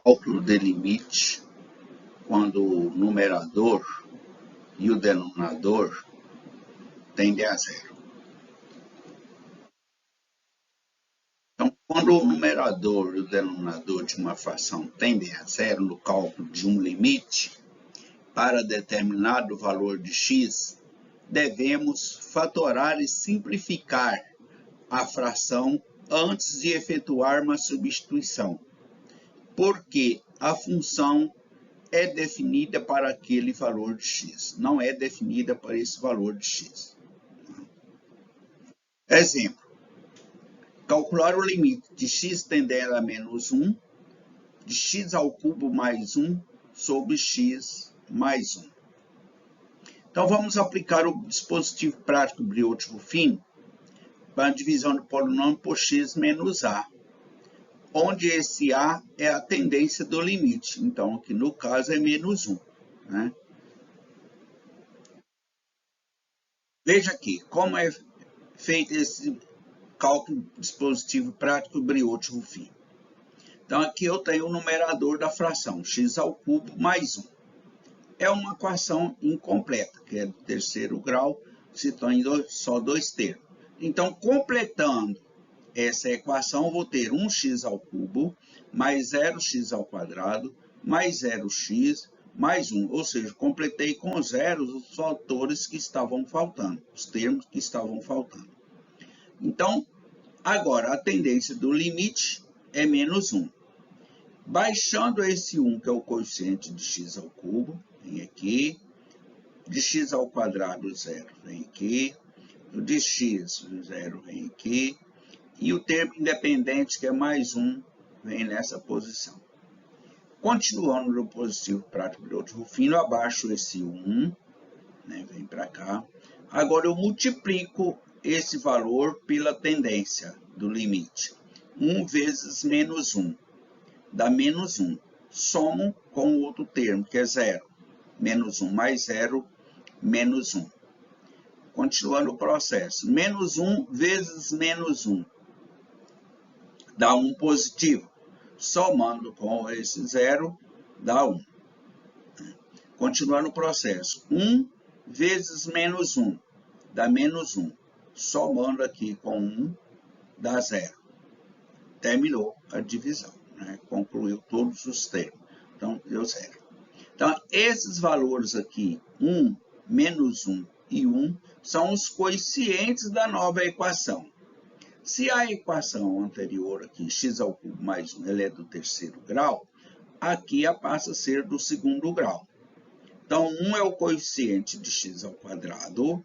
cálculo de limite quando o numerador e o denominador tendem a zero. Então, quando o numerador e o denominador de uma fração tendem a zero no cálculo de um limite, para determinado valor de x, devemos fatorar e simplificar a fração antes de efetuar uma substituição, porque a função é definida para aquele valor de x, não é definida para esse valor de x. Exemplo: calcular o limite de x tendendo a menos 1, de x ao cubo mais 1 sobre x mais 1. Então, vamos aplicar o dispositivo prático Briot-Ruffin para a divisão do polinômio por x menos a, onde esse a é a tendência do limite. Então, aqui no caso é menos 1. Né? Veja aqui como é feito esse cálculo dispositivo prático Briot-Ruffin. Então, aqui eu tenho o numerador da fração, x ao cubo mais 1. É uma equação incompleta, que é do terceiro grau, se tem só dois termos. Então, completando essa equação, eu vou ter 1x ao cubo mais 0x ao quadrado mais 0x mais 1. Ou seja, completei com zeros os fatores que estavam faltando, os termos que estavam faltando. Então, agora a tendência do limite é menos 1. Baixando esse 1, que é o coeficiente de x ao cubo, vem aqui. De x ao quadrado, 0, vem aqui. O de x, 0, vem aqui. E o termo independente, que é mais 1, vem nessa posição. Continuando no positivo prático Briot-Ruffin, eu abaixo esse 1, né, vem para cá. Agora eu multiplico esse valor pela tendência do limite. 1 vezes menos 1 dá menos 1. Somo com o outro termo, que é 0. Menos 1 mais 0, menos 1. Continuando o processo. Menos 1 vezes menos 1 dá 1 positivo. Somando com esse 0, dá 1. Continuando o processo. 1 vezes menos 1 dá menos 1. Somando aqui com 1, dá 0. Terminou a divisão. Né? Concluiu todos os termos. Então, deu 0. Então, esses valores aqui, 1, menos 1 e 1, são os coeficientes da nova equação. Se a equação anterior aqui, x ao cubo mais 1, ela é do terceiro grau, aqui ela passa a ser do segundo grau. Então, 1 é o coeficiente de x ao quadrado,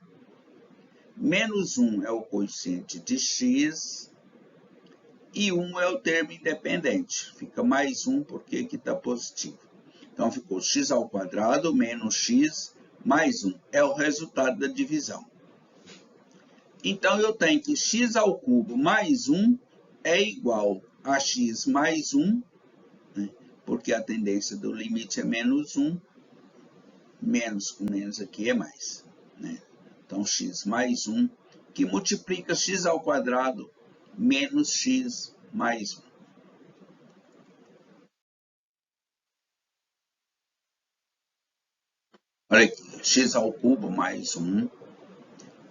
menos 1 é o coeficiente de x, e 1 é o termo independente. Fica mais 1 porque aqui está positivo. Então, ficou x ao quadrado menos x mais 1. É o resultado da divisão. Então, eu tenho que x ao cubo mais 1 é igual a x mais 1, né? Porque a tendência do limite é menos 1. Menos com menos aqui é mais. Né? Então, x mais 1, que multiplica x ao quadrado menos x mais 1. Olha aqui, x ao cubo mais 1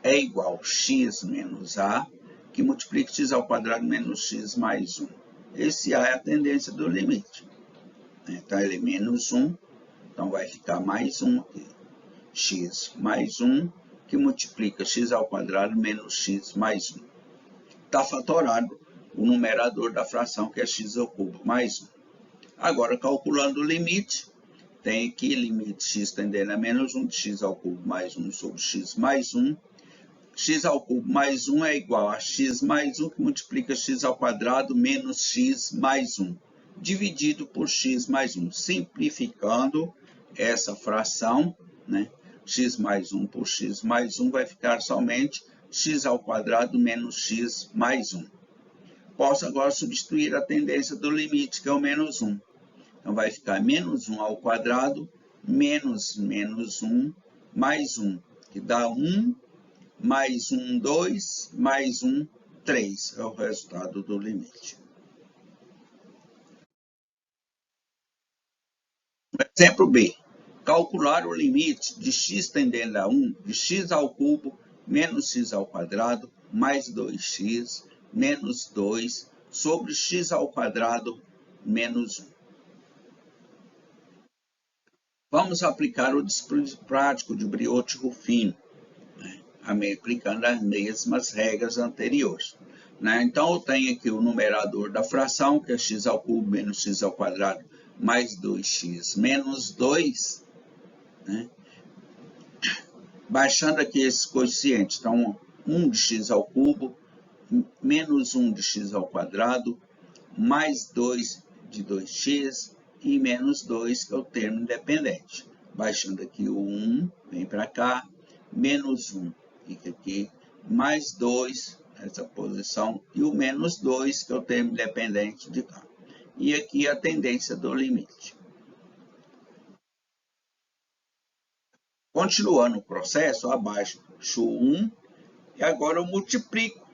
é igual a x menos a, que multiplica x ao quadrado menos x mais 1. Esse a é a tendência do limite. Então, ele é menos 1, então vai ficar mais 1 aqui. X mais 1, que multiplica x ao quadrado menos x mais 1. Está fatorado o numerador da fração, que é x ao cubo mais 1. Agora, calculando o limite, tem aqui limite x tendendo a menos 1 de x ao cubo mais 1 sobre x mais 1. X ao cubo mais 1 é igual a x mais 1, que multiplica x ao quadrado menos x mais 1, dividido por x mais 1. Simplificando essa fração, né? X mais 1 por x mais 1 vai ficar somente x ao quadrado menos x mais 1. Posso agora substituir a tendência do limite, que é o menos 1. Então, vai ficar menos 1 ao quadrado, menos 1, mais 1, que dá 1, mais 1, 2, mais 1, 3. É o resultado do limite. Exemplo B. Calcular o limite de x tendendo a 1 de x ao cubo menos x ao quadrado mais 2x menos 2 sobre x ao quadrado menos 1. Vamos aplicar o dispositivo prático de Briot-Ruffino, aplicando as mesmas regras anteriores. Então, eu tenho aqui o numerador da fração, que é x ao cubo menos x ao quadrado mais 2x menos 2. Baixando aqui esses coeficientes, então 1 de x ao cubo, menos 1 de x ao quadrado, mais 2 de 2x e menos 2, que é o termo independente. Baixando aqui o 1, vem para cá, menos 1 fica aqui, mais 2, essa posição, e o menos 2, que é o termo independente de cá. E aqui a tendência do limite. Continuando o processo, abaixo o 1, e agora eu multiplico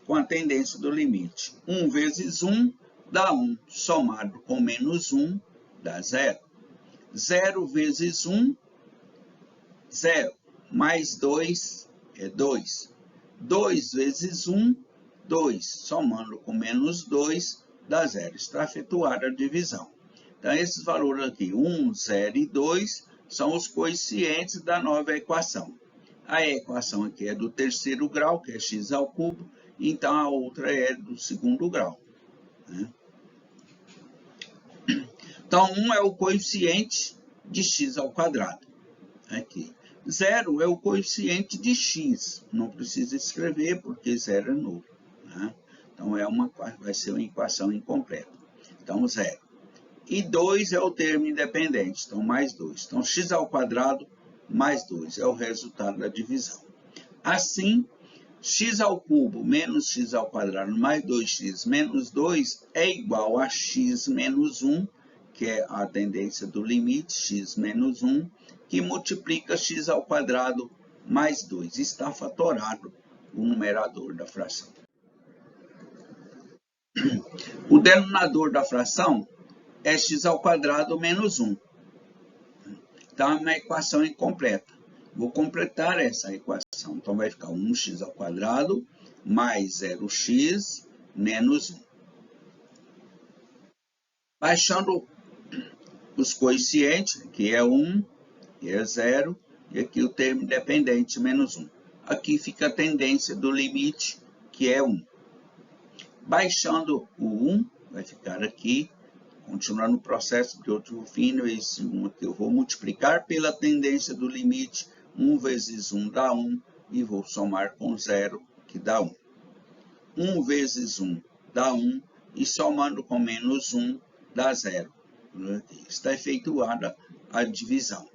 com a tendência do limite. 1 vezes 1 dá 1, somado com menos 1 dá 0. 0 vezes 1, 0. Mais 2 é 2. 2 vezes 1, 2. Somando com menos 2 dá 0. Está efetuada a divisão. Então, esses valores aqui, 1, 0 e 2, são os coeficientes da nova equação. A equação aqui é do terceiro grau, que é x ao cubo, então a outra é do segundo grau. Então, 1 é o coeficiente de x ao quadrado. Aqui. 0 é o coeficiente de x. Não precisa escrever, porque 0 é nulo. Então, vai ser uma equação incompleta. Então, 0. E 2 é o termo independente. Então, mais 2. Então, x ao quadrado mais 2 é o resultado da divisão. Assim, x ao cubo menos x ao quadrado mais 2x menos 2 é igual a x menos 1, que é a tendência do limite, x menos 1, que multiplica x ao quadrado mais 2. Está fatorado o numerador da fração. O denominador da fração é x ao quadrado menos 1. Então, é uma equação incompleta. Vou completar essa equação. Então, vai ficar 1x ao quadrado mais 0x menos 1. Baixando os coeficientes, aqui é 1, aqui é 0, e aqui o termo independente, menos 1. Aqui fica a tendência do limite, que é 1. Baixando o 1, vai ficar aqui, continuando o processo de Briot-Ruffino, esse 1 aqui eu vou multiplicar pela tendência do limite, 1 vezes 1 dá 1, e vou somar com 0, que dá 1. 1 vezes 1 dá 1, e somando com menos 1 dá 0. Está efetuada a divisão.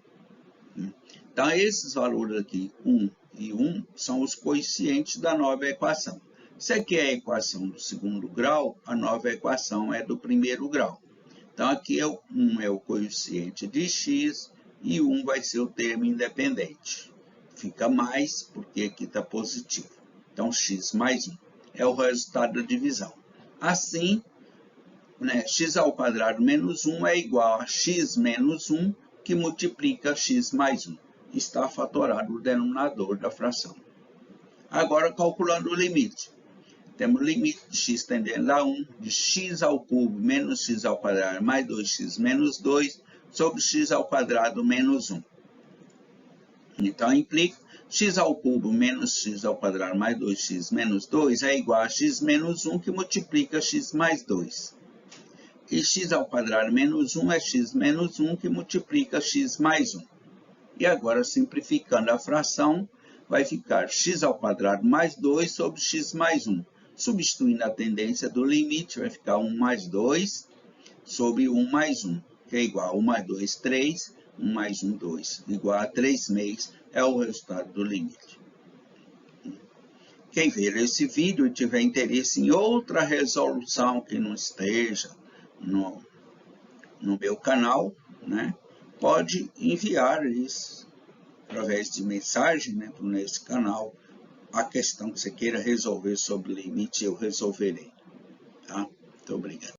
Então, esses valores aqui, 1 e 1, são os coeficientes da nova equação. Se aqui é a equação do segundo grau, a nova equação é do primeiro grau. Então, aqui 1 é o coeficiente de x e 1 vai ser o termo independente. Fica mais, porque aqui está positivo. Então, x mais 1 é o resultado da divisão. Assim, x ao quadrado menos 1 é igual a x menos 1, que multiplica x mais 1. Está fatorado o denominador da fração. Agora, calculando o limite. Temos o limite de x tendendo a 1, de x ao cubo menos x ao quadrado mais 2x menos 2, sobre x ao quadrado menos 1. Então, implica x ao cubo menos x ao quadrado mais 2x menos 2 é igual a x menos 1, que multiplica x mais 2. E x ao quadrado menos 1 é x menos 1, que multiplica x mais 1. E agora, simplificando a fração, vai ficar x ao quadrado mais 2 sobre x mais 1. Substituindo a tendência do limite, vai ficar 1 mais 2 sobre 1 mais 1, que é igual a 1 mais 2, 3, 1 mais 1, 2, igual a 3 meios, é o resultado do limite. Quem ver esse vídeo e tiver interesse em outra resolução que não esteja no meu canal, pode enviar isso através de mensagem nesse canal, a questão que você queira resolver sobre limite, eu resolverei. Tá? Muito obrigado.